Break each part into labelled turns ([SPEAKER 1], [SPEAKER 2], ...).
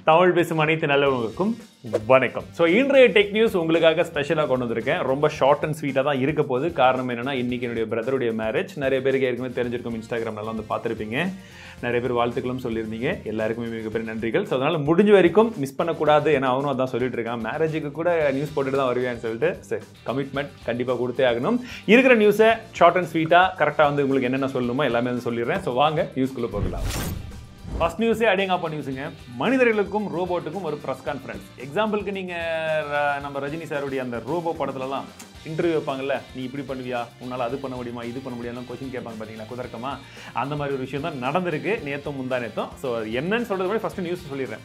[SPEAKER 1] தமிழ் பேசும் அனைத்து நல்லவங்களுக்கும் வணக்கம். ஸோ இன்றைய டெக் நியூஸ் உங்களுக்காக ஸ்பெஷலாக கொண்டு வந்திருக்கேன். ரொம்ப ஷார்ட் அண்ட் ஸ்வீட்டாக தான் இருக்க போகுது. காரணம் என்னன்னா, இன்னைக்கு என்னுடைய பிரதருடைய மேரேஜ். நிறைய பேருக்கு ஏற்கனவே தெரிஞ்சிருக்கும், இன்ஸ்டாகிராம்லாம் வந்து பார்த்துருப்பீங்க. நிறைய பேர் வாழ்த்துக்களும் சொல்லியிருந்தீங்க. எல்லாருக்குமே மிகப்பெரிய நன்றிகள். ஸோ அதனால் முடிஞ்ச வரைக்கும் மிஸ் பண்ணக்கூடாது. ஏன்னா அவனும் அதான் சொல்லிட்டு இருக்கான், மேரேஜுக்கு கூட நியூஸ் போட்டுட்டு தான் வருவேன்னு சொல்லிட்டு. சரி, கமிட்மெண்ட் கண்டிப்பாக கொடுத்தே ஆகணும். இருக்கிற நியூஸை ஷார்ட் அண்ட் ஸ்வீட்டாக கரெக்டாக வந்து உங்களுக்கு என்னென்ன சொல்லணுமோ எல்லாமே வந்து சொல்லிடுறேன். ஸோ வாங்க நியூஸ்குள்ளே போகலாம். ஃபர்ஸ்ட் நியூஸே அடேங்கப்பா நியூஸுங்க. மனிதர்களுக்கும் ரோபோட்டுக்கும் ஒரு ப்ரெஸ் கான்ஃபரன்ஸ். எக்ஸாம்பிளுக்கு நீங்கள் நம்ம ரஜினி சாருடைய அந்த ரோபோ படத்துலலாம் இன்டர்வியூ வைப்பாங்கல்ல, நீ இப்படி பண்ணுவியா, உன்னால் அது பண்ண முடியுமா, இது பண்ண முடியாதுன்னு கொஸ்டின் கேட்பாங்க பார்த்தீங்களா, குதர்க்கமா. அந்த மாதிரி ஒரு விஷயம் தான் நடந்திருக்கு நேற்றும் முந்தா நேற்றும். ஸோ என்னன்னு சொல்கிறது மாதிரி ஃபஸ்ட்டு நியூஸ் சொல்லிடுறேன்.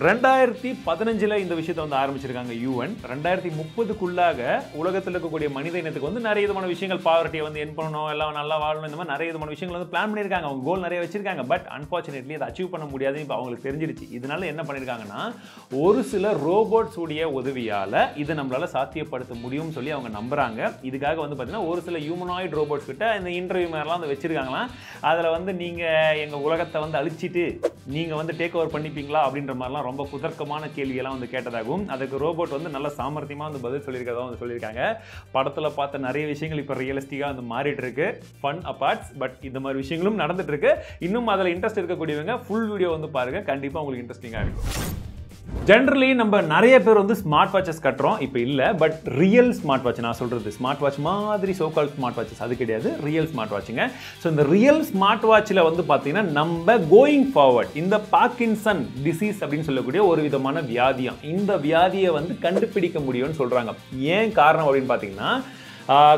[SPEAKER 1] 2015 இந்த விஷயத்தை வந்து ஆரம்பிச்சிருக்காங்க யூஎன். 2030க்குள்ளாக உலகத்தில் இருக்கக்கூடிய மனித இனத்துக்கு வந்து நிறைய விதமான விஷயங்கள், பாவர்ட்டியை வந்து என் பண்ணணும், எல்லாம் நல்லா வாழணும், இந்த மாதிரி நிறைய விதமான விஷயங்கள் வந்து பிளான் பண்ணியிருக்காங்க. அவங்க கோல் நிறைய வச்சிருக்காங்க. பட் அன்ஃபார்ச்சுனேட்லி அதை அச்சீவ் பண்ண முடியாதுன்னு இப்போ அவங்களுக்கு தெரிஞ்சிருச்சு. இதனால என்ன பண்ணியிருக்காங்கன்னா, ஒரு சில ரோபோட்ஸ் உடைய உதவியால் இது நம்மளால சாத்தியப்படுத்த முடியும்னு சொல்லி அவங்க நம்புறாங்க. இதுக்காக வந்து பார்த்தீங்கன்னா ஒரு சில ஹியூமனாய்டு ரோபோட்ஸ் கிட்ட இந்த இன்டர்வியூ மாதிரிலாம் வந்து வச்சிருக்காங்களாம். அதில் வந்து நீங்கள் எங்கள் உலகத்தை வந்து அழிச்சிட்டு நீங்கள் வந்து டேக் ஓவர் பண்ணிப்பீங்களா அப்படின்ற மாதிரிலாம் ரொம்ப குதர்க்கமான கேள்வியெல்லாம் வந்து கேட்டதாகவும், அதுக்கு ரோபோட் வந்து நல்ல சாமர்த்தியமாக வந்து பதில் சொல்லியிருக்கதான் வந்து சொல்லியிருக்காங்க. படத்தில் பார்த்த நிறைய விஷயங்கள் இப்போ ரியலிஸ்டிக்காக வந்து மாறிட்டு இருக்கு. ஃபன் அபார்ட்ஸ், பட் இந்த மாதிரி விஷயங்களும் நடந்துட்டு இருக்கு. இன்னும் அதில் இன்ட்ரெஸ்ட் இருக்கக்கூடியவங்க ஃபுல் வீடியோ வந்து பாருங்க, கண்டிப்பாக உங்களுக்கு இன்ட்ரெஸ்டிங்காக இருக்கும். ஜென்ரலி நம்ம நிறைய பேர் வந்து ஸ்மார்ட் வாட்சஸ் கட்டுறோம். இப்போ இல்லை, பட் ரியல் ஸ்மார்ட் வாட்ச் நான் சொல்கிறது, ஸ்மார்ட் வாட்ச் மாதிரி சோகால் ஸ்மார்ட் வாட்சஸ் அது கிடையாது, ரியல் ஸ்மார்ட் வாட்சுங்க. ஸோ இந்த ரியல் ஸ்மார்ட் வாட்சில் வந்து பார்த்தீங்கன்னா நம்ம கோயிங் ஃபார்வர்ட் இந்த பார்க்கின்சன் டிசீஸ் அப்படின்னு சொல்லக்கூடிய ஒரு விதமான வியாதியம், இந்த வியாதியை வந்து கண்டுபிடிக்க முடியும்னு சொல்கிறாங்க. ஏன் காரணம் அப்படின்னு பார்த்தீங்கன்னா,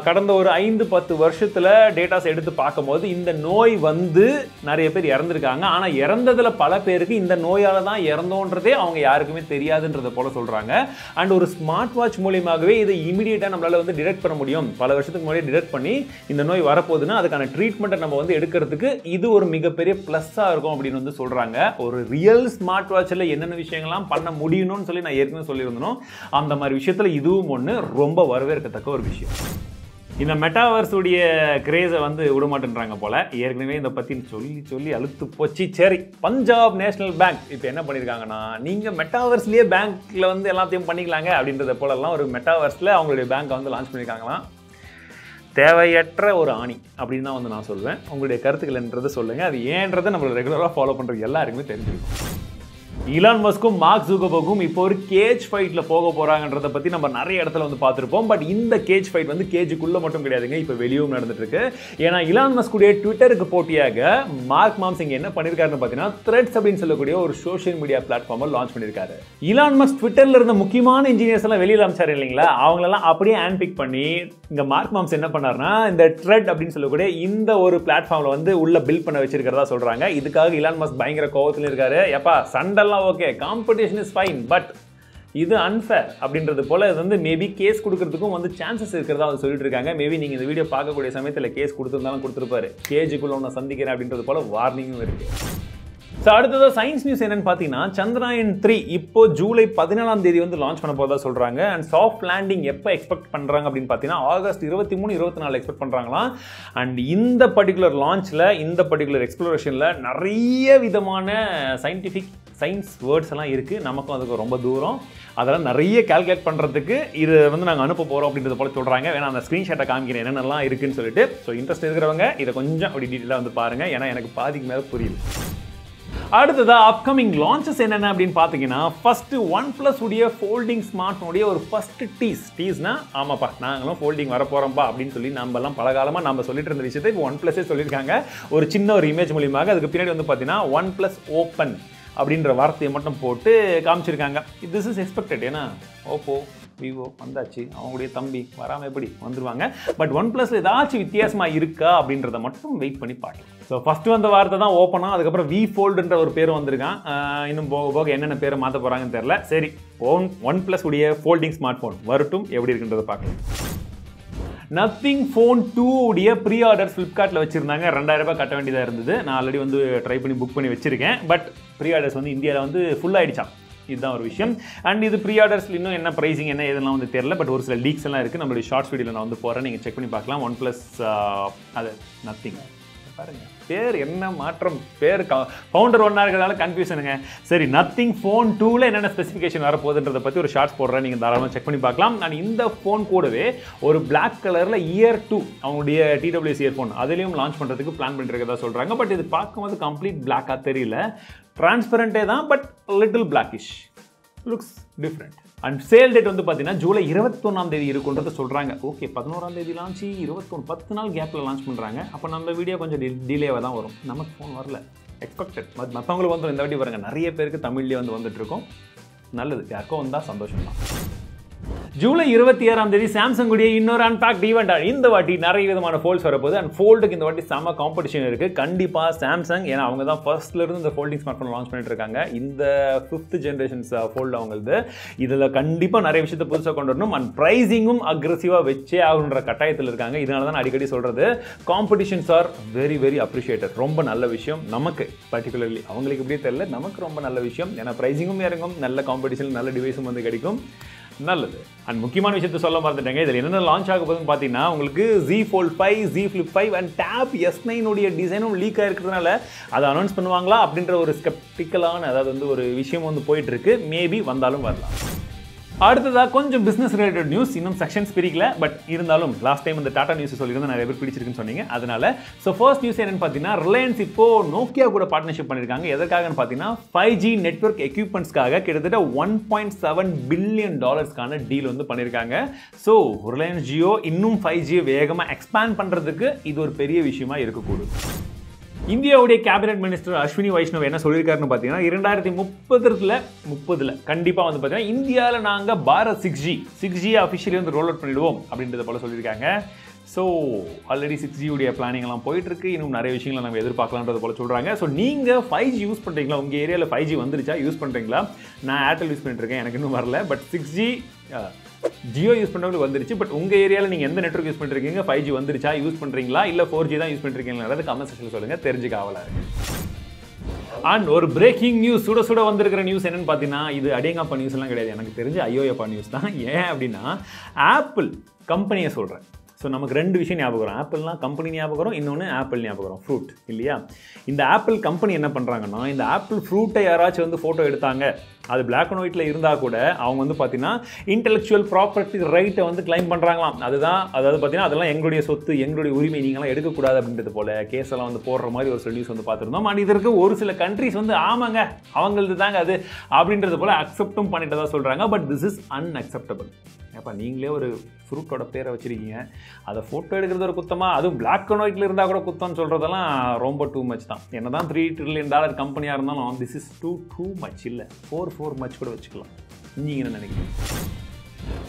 [SPEAKER 1] கடந்த ஒரு 5-10 வருஷத்தில் டேட்டாஸ் எடுத்து பார்க்கும்போது இந்த நோய் வந்து நிறைய பேர் இறந்துருக்காங்க. ஆனால் இறந்ததில் பல பேருக்கு இந்த நோயால் தான் இறந்தோன்றதே அவங்க யாருக்குமே தெரியாதுன்றதை போல சொல்கிறாங்க. அண்ட் ஒரு ஸ்மார்ட் வாட்ச் மூலியமாகவே இதை இமீடியட்டாக நம்மளால் வந்து டிடெக்ட் பண்ண முடியும். பல வருஷத்துக்கு முன்னாடி டிடெக்ட் பண்ணி இந்த நோய் வரப்போகுதுன்னா அதுக்கான ட்ரீட்மெண்ட்டை நம்ம வந்து எடுக்கிறதுக்கு இது ஒரு மிகப்பெரிய ப்ளஸ்ஸாக இருக்கும் அப்படின்னு வந்து சொல்கிறாங்க. ஒரு ரியல் ஸ்மார்ட் வாட்சில் என்னென்ன விஷயங்கள்லாம் பண்ண முடியணும்னு சொல்லி நான் ஏற்கனவே சொல்லியிருந்தோம். அந்த மாதிரி விஷயத்தில் இதுவும் ஒன்று ரொம்ப வரவேற்கத்தக்க ஒரு விஷயம். இந்த மெட்டாவர்ஸ் உடைய கிரேஸை வந்து விடமாட்டேன்றாங்க போல. ஏற்கனவே இதை பற்றி சொல்லி அழுத்து போச்சு. சரி, பஞ்சாப் நேஷனல் பேங்க் இப்போ என்ன பண்ணியிருக்காங்கன்னா, நீங்கள் மெட்டாவர்ஸ்லேயே பேங்க்கில் வந்து எல்லாத்தையும் பண்ணிக்கலாங்க அப்படின்றத போலலாம் ஒரு மெட்டாவர்ஸில் அவங்களுடைய பேங்க்கை வந்து லான்ச் பண்ணியிருக்காங்களாம். தேவையற்ற ஒரு ஆணி அப்படின்னு தான் வந்து நான் சொல்வேன். உங்களுடைய கருத்துக்கள் என்றதை சொல்லுங்கள். அது ஏன்றதை நம்மளை ரெகுலராக ஃபாலோ பண்ணுறது எல்லாருக்குமே தெரிஞ்சிருக்கும். இலான் மஸ்க்கும் மார்க் ஜூக்கர்பர்க்கும் இப்போ ஒரு கேஜ் ஃபைட்டில் போக போகிறாங்கன்றதை பற்றி நம்ம நிறைய இடத்துல வந்து பார்த்துருப்போம். பட் இந்த கேஜ் ஃபைட் வந்து கேஜுக்குள்ளே மட்டும் கிடையாதுங்க, இப்போ வெளியும் நடந்துட்டு இருக்கு. ஏன்னா இலான் மஸ்குடைய ட்விட்டருக்கு போட்டியாக மார்க் மாம்சிங் என்ன பண்ணியிருக்காருன்னு பார்த்தீங்கன்னா, த்ரெட்ஸ் அப்படின்னு சொல்லக்கூடிய ஒரு சோஷியல் மீடியா பிளாட்ஃபார்மை லான்ச் பண்ணியிருக்காரு. இலான் மஸ்க் ட்விட்டரில் இருந்த முக்கியமான இன்ஜினியர்ஸ் எல்லாம் வெளியில் அமிச்சார் இல்லைங்களா, அவங்களெல்லாம் அப்படியே ஹேண்ட் பிக் பண்ணி இங்கே மார்க் மாம்ஸ் என்ன பண்ணாருன்னா, இந்த த்ரெட் அப்படின்னு சொல்லக்கூடிய இந்த ஒரு பிளாட்ஃபார்மில் வந்து உள்ள பில்ட் பண்ண வச்சிருக்கிறதா சொல்கிறாங்க. இதுக்காக இலான் மஸ்க் பயங்கர கோவத்தில் இருக்காரு. எப்பா சண்டெல்லாம் okay, competition is fine, but இது அன்ஃபேர் அப்படின்றது போல இது வந்து மேபி கேஸ் கொடுக்கறதுக்கும் வந்து சான்சஸ் இருக்கிறதா வந்து சொல்லிட்டு இருக்காங்க. மேபி நீங்கள் இந்த வீடியோ பார்க்கக்கூடிய சமயத்தில் கேஸ் கொடுத்துருந்தாலும் கொடுத்துருப்பாரு. கேஜுக்குள்ள ஒன்று சந்திக்கிறேன் அப்படின்றது போல வார்னிங்கும் இருக்கு. ஸோ அடுத்ததாக சயின்ஸ் நியூஸ் என்னன்னு பார்த்தீங்கன்னா, Chandrayaan-3 இப்போ ஜூலை 14ஆம் தேதி வந்து லான்ச் பண்ண போதா சொல்கிறாங்க. அண்ட் சாஃப்ட் லேண்டிங் எப்போ எக்ஸ்பெக்ட் பண்ணுறாங்க அப்படின்னு பார்த்தீங்கன்னா, ஆகஸ்ட் 23-24 எக்ஸ்பெக்ட் பண்ணுறாங்களாம். அண்ட் இந்த பர்டிகுலர் லான்ச்சில், இந்த பர்டிகுலர் எக்ஸ்ப்ளோரேஷனில் நிறைய விதமான சயின்ஸ் வேர்ட்ஸ் எல்லாம் இருக்குது. நமக்கும் அதுக்கு ரொம்ப தூரம். அதெல்லாம் நிறைய கால்குலேட் பண்ணுறதுக்கு இது வந்து நாங்கள் அனுப்ப போகிறோம் அப்படின்றது போல சொல்கிறாங்க. வேணா அந்த ஸ்க்ரீன்ஷாட்டை காமிக்கிறேன் என்னென்னலாம் இருக்குன்னு சொல்லிட்டு. ஸோ இன்ட்ரெஸ்ட் இருக்கிறவங்க இதை கொஞ்சம் அப்படி டீட்டெயிலாக வந்து பாருங்கள், ஏன்னா எனக்கு பாதிக்கு மேலே புரியல. அடுத்ததாக அப்கமிங் லான்ச்சஸ் என்னென்ன அப்படின்னு பார்த்தீங்கன்னா, ஃபஸ்ட்டு OnePlus உடைய ஃபோல்டிங் ஸ்மார்ட் ஃபோனுடைய ஒரு ஃபஸ்ட்டு டீஸ்னா, ஆமாப்பா நாங்களும் ஃபோல்டிங் வரப்போகிறோம்ப்பா அப்படின்னு சொல்லி நம்மலாம் பலகாலமாக நம்ம சொல்லிட்டு இருந்த விஷயத்தை இப்போ OnePlusஸே சொல்லியிருக்காங்க. ஒரு சின்ன ஒரு இமேஜ் மூலியமாக. அதுக்கு பின்னாடி வந்து பார்த்தீங்கன்னா OnePlus ஓப்பன் அப்படின்ற வார்த்தையை மட்டும் போட்டு காமிச்சிருக்காங்க. This is expected. ஏன்னா ஓப்போ விவோ வந்தாச்சு, அவங்களுடைய தம்பி வராமல் எப்படி வந்துருவாங்க. பட் OnePlusல ஏதாச்சும் வித்தியாசமாக இருக்கா அப்படின்றத மட்டும் வெயிட் பண்ணி பார்க்கலாம். ஸோ ஃபஸ்ட்டு வந்த வார்த்தை தான் ஓப்பனா, அதுக்கப்புறம் வி ஃபோல்டுன்ற ஒரு பேர் வந்திருக்கான். இன்னும் போக போக என்னென்ன பேரை மாற்ற போகிறாங்கன்னு தெரியல. சரி, OnePlus உடைய ஃபோல்டிங் ஸ்மார்ட் ஃபோன் வரட்டும், எப்படி இருக்குன்றதை பார்க்கலாம். நத்திங் ஃபோன் 2 உடைய ப்ரீ ஆர்டர் ஃப்ளிப்கார்ட்டில் வச்சுருந்தாங்க. 2000 ரூபாய் கட்ட வேண்டியதாக இருந்தது. நான் ஆல்ரெடி வந்து ட்ரை பண்ணி புக் பண்ணி வச்சுருக்கேன். பட் ப்ரீ ஆர்டர்ஸ் வந்து இந்தியாவில் வந்து ஃபுல் ஆகிடுச்சான். இதுதான் ஒரு விஷயம். அண்ட் இது ப்ரீ ஆர்டர்ஸில் இன்னும் என்ன ப்ரைஸிங் என்ன இதெல்லாம் வந்து தெரியல. பட் ஒரு சில லீக்ஸ் எல்லாம் இருக்குது. நம்மளுடைய ஷார்ட்ஸ் வீடியோவில் நான் வந்து போகிறேன், நீங்கள் செக் பண்ணி பார்க்கலாம். OnePlus அது நத்திங் பாருங்கள். பேர் என்ன மாற்றம், பேர் ஃபவுண்டர் ஒன்றா இருக்கிறதால கன்ஃபியூஷனுங்க. சரி, நத்திங் ஃபோன் 2ல என்னென்ன ஸ்பெசிஃபிகேஷன் வரப்போகுதுன்றதை பற்றி ஒரு ஷார்ட்ஸ் போடுறேன், நீங்கள் தாராளமாக செக் பண்ணி பார்க்கலாம். நான் இந்த ஃபோன் கூடவே ஒரு பிளாக் கலரில் இயர் 2 அவங்களுடைய TWS இயர்ஃபோன் அதுலேயும் லான்ச் பண்ணுறதுக்கு பிளான் பண்ணிருக்கதா சொல்கிறாங்க. பட் இது பார்க்கும்போது கம்ப்ளீட் பிளாக்காக தெரியல, டிரான்ஸ்பரண்டே தான், but little blackish, looks different. And sale date வந்து பார்த்தீங்கன்னா ஜூலை 21ஆம் தேதி இருக்குன்றதை சொல்கிறாங்க. ஓகே, 11ஆம் தேதி லான்ச், 21 10 நாள் கேப்பில் லான்ச் பண்ணுறாங்க. அப்போ நம்ம வீடியோ கொஞ்சம் டிலேவாக தான் வரும், நமக்கு ஃபோன் வரல, எக்ஸ்பெக்டட். மற்றவங்களுக்கு வந்து இந்த வாட்டி பாருங்க, நிறைய பேருக்கு தமிழ்லேயே வந்துட்டு இருக்கோம். நல்லது, யாருக்கும் வந்தால் சந்தோஷம் தான். ஜூலை 26ஆம் தேதி சாம்சங் உடைய இன்னொரு அன்பேக்ட் ஈவெண்ட். இந்த வாட்டி நிறைய விதமான ஃபோல்ட்ஸ் வரப்போகுது. அண்ட் ஃபோல்டுக்கு இந்த வாட்டி செம காம்படிஷன் இருக்குது கண்டிப்பாக சாம்சங். ஏன்னா அவங்க தான் ஃபர்ஸ்ட்லேருந்து இந்த ஃபோல்டிங் ஸ்மார்ட் ஃபோன் லான்ச் பண்ணிட்டு இருக்காங்க. இந்த 5th ஜென்ரேஷன்ஸ் ஃபோல்டு அவங்களது. இதில் கண்டிப்பாக நிறைய விஷயத்தை புதுசாக கொண்டு வரணும். அண்ட் ப்ரைஸிங்கும் அக்ரெசிவாக வச்சே ஆகுன்ற கட்டாயத்தில் இருக்காங்க. இதனால தான் அடிக்கடி சொல்கிறது, competitions are very very appreciated. ரொம்ப நல்ல விஷயம் நமக்கு, பர்டிகுலர்லி அவங்களுக்கு இப்படியே தெரியல, நமக்கு ரொம்ப நல்ல விஷயம். ஏன்னா ப்ரைஸிங்கும் இறங்கும், நல்ல காம்படிஷன், நல்ல டிவைஸும் வந்து கிடைக்கும், நல்லது. அண்ட் முக்கியமான விஷயத்தை சொல்ல மறந்துட்டேங்க, இதில் என்னென்ன லான்ச் ஆக போகுதுன்னு பார்த்தீங்கன்னா, உங்களுக்கு Z Fold 5, Z Flip 5 and Tab S9 உடைய டிசைனும் லீக் ஆகிருக்கிறதுனால அதை அனௌன்ஸ் பண்ணுவாங்களா அப்படின்ற ஒரு ஸ்கெப்டிக்கலான, அதாவது வந்து ஒரு விஷயம் வந்து போயிட்டு இருக்கு. மேபி வந்தாலும் வரலாம். அடுத்ததாக கொஞ்சம் பிஸ்னஸ் ரிலேட்டட் நியூஸ், இன்னும் செக்ஷன்ஸ் பிரிக்கல, பட் இருந்தாலும் லாஸ்ட் டைம் இந்த டாடா நியூஸ் சொல்லியிருந்தா நிறைய பேர் பிடிச்சிருக்குன்னு சொன்னீங்க. அதனால ஃபர்ஸ்ட் நியூஸ் என்னன்னு பார்த்தீங்கன்னா, ரிலையன்ஸ் இப்போ நோக்கியா கூட பார்ட்னர்ஷிப் பண்ணியிருக்காங்க. எதற்காகன்னு பார்த்தீங்கன்னா 5G நெட்வொர்க் எக்யூப்மெண்ட்ஸ்க்காக கிட்டத்தட்ட $1.7 பில்லியன் டீல் வந்து பண்ணியிருக்காங்க. ஸோ ரிலையன்ஸ் ஜியோ இன்னும் 5G வேகமாக எக்ஸ்பேண்ட் பண்ணுறதுக்கு இது ஒரு பெரிய விஷயமா இருக்கக்கூடும். இந்தியாவுடைய கேபினெட் மினிஸ்டர் அஸ்வினி வைஷ்ணவ் என்ன சொல்லியிருக்காருன்னு பார்த்தீங்கன்னா, 2030 கண்டிப்பாக வந்து பார்த்தீங்கன்னா இந்தியாவில் நாங்கள் பாரத் 6G அஃபிஷியலி வந்து ரோல் அவுட் பண்ணிடுவோம் அப்படின்றத போல சொல்லியிருக்காங்க. ஸோ ஆல்ரெடி 6G உடைய பிளானிங் எல்லாம் போயிட்டு இருக்கு, இன்னும் நிறைய விஷயங்களை நம்ம எதிர்பார்க்கலான்றது போல சொல்கிறாங்க. ஸோ நீங்கள் 5G யூஸ் பண்ணுறீங்களா, உங்கள் ஏரியாவில் 5G வந்துருச்சா, யூஸ் பண்ணுறீங்களா? நான் ஏர்டெல் யூஸ் பண்ணிட்டு இருக்கேன், எனக்கு இன்னும் வரல. பட் 6G ஜியோ யூஸ் பண்ணுறவங்களுக்கு வந்துருச்சு. பட் உங்கள் ஏரியாவில் நீங்கள் எந்த நெட்வொர்க் யூஸ் பண்ணிருக்கீங்க, 5G வந்துருச்சா, யூஸ் பண்ணுறீங்களா, இல்லை 4G தான் யூஸ் பண்ணிருக்கீங்களா, கமெண்ட் செக்ஷனில் சொல்லுங்கள், தெரிஞ்சுக்க ஆவலாக இருக்கு. அண்ட் ஒரு பிரேக்கிங் நியூஸ், சுட சுட வந்திருக்கிற நியூஸ் என்னன்னு பார்த்தீங்கன்னா, இது அடேங்கப்பா நியூஸ் எல்லாம் கிடையாது, எனக்கு தெரிஞ்சு ஐயோயப்பா நியூஸ் தான். ஏன் அப்படின்னா, ஆப்பிள் கம்பெனியை சொல்கிறேன். ஸோ நமக்கு ரெண்டு விஷயம் ஞாபகம் வரும், ஆப்பிள்லாம் கம்பெனி ஞாபகம் வரும், இன்னொன்று ஆப்பிள் ஞாபகம் வரும், ஃப்ரூட் இல்லையா? இந்த ஆப்பிள் கம்பெனி என்ன பண்ணுறாங்கன்னா, இந்த ஆப்பிள் ஃப்ரூட்டை யாராச்சும் வந்து ஃபோட்டோ எடுத்தாங்க, அது பிளாக் அண்ட் ஒயிட்டில் இருந்தால் கூட அவங்க வந்து பார்த்தீங்கன்னா இன்டெலெக்சுவல் ப்ராப்பர்ட்டி ரைட்டை வந்து கிளைம் பண்ணுறாங்களாம். அதுதான், அதாவது பார்த்தீங்கன்னா அதெல்லாம் எங்களுடைய சொத்து, எங்களுடைய உரிமை, நீங்களாம் எடுக்கக்கூடாது அப்படின்றது போல கேஸ் எல்லாம் வந்து போடுற மாதிரி ஒரு சில நியூஸ் வந்து பார்த்துருந்தோம். அண்ட் இதற்கு ஒரு சில கண்ட்ரிஸ் வந்து ஆமாங்க அவங்களது தாங்க அது அப்படின்றது போல அக்செப்டும் பண்ணிட்டு தான் சொல்கிறாங்க. But this is unacceptable. அப்போ நீங்களே ஒரு ஃப்ரூட்டோட பேரை வச்சுருக்கீங்க, அதை ஃபோட்டோ எடுக்கிறது ஒரு குத்தமா, அதுவும் பிளாக் அண்ட் ஒயிட்டில் இருந்தால் கூட குத்தம்னு சொல்கிறதெல்லாம் ரொம்ப டூ மச் தான். என்ன தான் $3 trillion கம்பெனியாக இருந்தாலும் திஸ் இஸ் டூ மச் இல்லை, 4 மச் கூட வச்சுக்கலாம். நீங்கள் என்ன நினைக்கிறீங்க?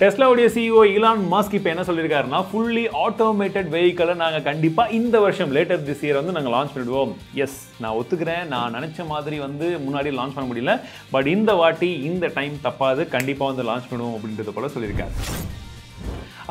[SPEAKER 1] டெஸ்லாவுடைய CEO Elon Musk இப்போ என்ன சொல்லியிருக்காருன்னா, ஃபுல்லி ஆட்டோமேட்டட் வெஹிக்கிளை நாங்கள் கண்டிப்பாக இந்த வருஷம் லேட்டர் திஸ் இயர் வந்து நாங்கள் லான்ச் பண்ணிடுவோம். எஸ், நான் ஒத்துக்கிறேன், நான் நினச்ச மாதிரி வந்து முன்னாடி லான்ச் பண்ண முடியல, பட் இந்த வாட்டி இந்த டைம் தப்பாது, கண்டிப்பாக வந்து லான்ச் பண்ணுவோம் அப்படின்றது போல சொல்லியிருக்காரு.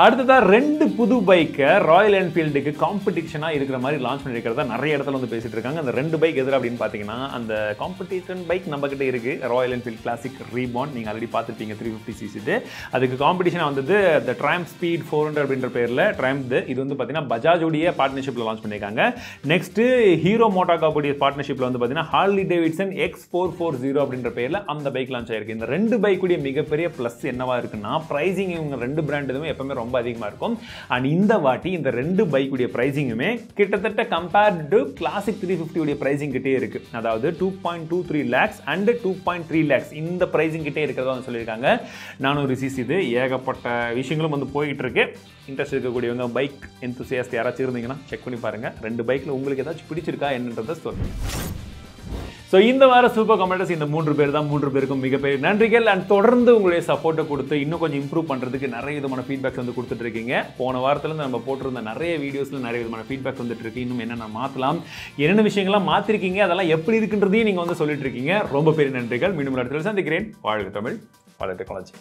[SPEAKER 1] அடுத்ததாக 2 புது பைக்கை ராயல் என்ஃபீல்டுக்கு காம்படிஷனாக இருக்கிற மாதிரி லான்ச் பண்ணியிருக்கிறதா நிறைய இடத்துல வந்து பேசிகிட்டு இருக்காங்க. அந்த 2 பைக் எதிராக அப்படின்னு பார்த்தீங்கன்னா, அந்த காம்படிஷன் பைக் நம்மக்கிட்ட இருக்குது, ராயல் என்ஃபீல்ட் கிளாசிக் ரீபாண்ட், நீங்கள் ஆல்ரெடி பார்த்துருப்பீங்க 350cc. அதுக்கு காம்படிஷனாக வந்தது இந்த ட்ரைம்ப் ஸ்பீட் 400 அப்படின்ற பேரில் ட்ரைம்ப். இது வந்து பார்த்தீங்கன்னா பஜாஜுடைய பார்ட்னர்ஷிப்பில் லான்ச் பண்ணியிருக்காங்க. நெக்ஸ்ட்டு ஹீரோ மோட்டோகார்ப்புடைய பார்ட்னர்ஷிப்பில் வந்து பார்த்தீங்கன்னா ஹார்லி டேவிட்சன் X440 அப்படின்ற பேரில் அந்த பைக் லான்ச் ஆயிருக்கு. இந்த 2 பைக்குடைய மிகப்பெரிய ப்ளஸ் என்னவா இருக்குன்னா, ப்ரைஸிங் இவங்க 2 பிராண்டுமே எப்பவுமே ரொம்ப அதிகமாக இருக்கும். அண்ட் இந்த வாட்டி இந்த 2 பைக்குடைய பிரைசிங்குமே கிட்டத்தட்ட கம்பேர்ட் டு கிளாசிக் 350 உடைய பிரைசிங் கிட்டே இருக்கு. அதாவது 2.23 lakhs அண்ட் 2.3 lakhs இந்த பிரைசிங் கிட்டே இருக்கிறதா சொல்லியிருக்காங்க. 400cc இது. ஏகப்பட்ட விஷயங்களும் வந்து போயிட்டு இருக்கு. இன்ட்ரெஸ்ட் இருக்கக்கூடியவங்க, பைக் என்தூசியாஸ்ட் யாராச்சும் இருந்தீங்கன்னா செக் பண்ணி பாருங்க. 2 பைக்ல உங்களுக்கு ஏதாச்சும் பிடிச்சிருக்கா என்னன்றதை சொல்லுங்க. ஸோ இந்த வார சூப்பர் கமெண்டர்ஸ் இந்த 3 பேர் தான். 3 பேருக்கும் மிகப்பெரிய நன்றிகள். அண்ட் தொடர்ந்து உங்களுடைய சப்போர்ட்டை கொடுத்து இன்னும் கொஞ்சம் இம்ப்ரூவ் பண்ணுறதுக்கு நிறைய விதமான ஃபீட்பேக்ஸ் வந்து கொடுத்துட்டு இருக்கீங்க. போன வாரத்துலேருந்து நம்ம போட்டிருந்த நிறைய வீடியோஸில் நிறைய விதமான ஃபீட்பேக் வந்துட்டு இருக்கு. இன்னும் என்னென்ன மாற்றலாம், என்னென்ன விஷயங்கள்லாம் மாற்றிருக்கீங்க, அதெல்லாம் எப்படி இருக்குன்றதையும் நீங்கள் வந்து சொல்லிட்டு இருக்கீங்க. ரொம்ப பெரிய நன்றிகள். மீண்டும் இடத்துல சந்திக்கிறேன். வாழ்க தமிழ், வாழ்க டெக்னாலஜி.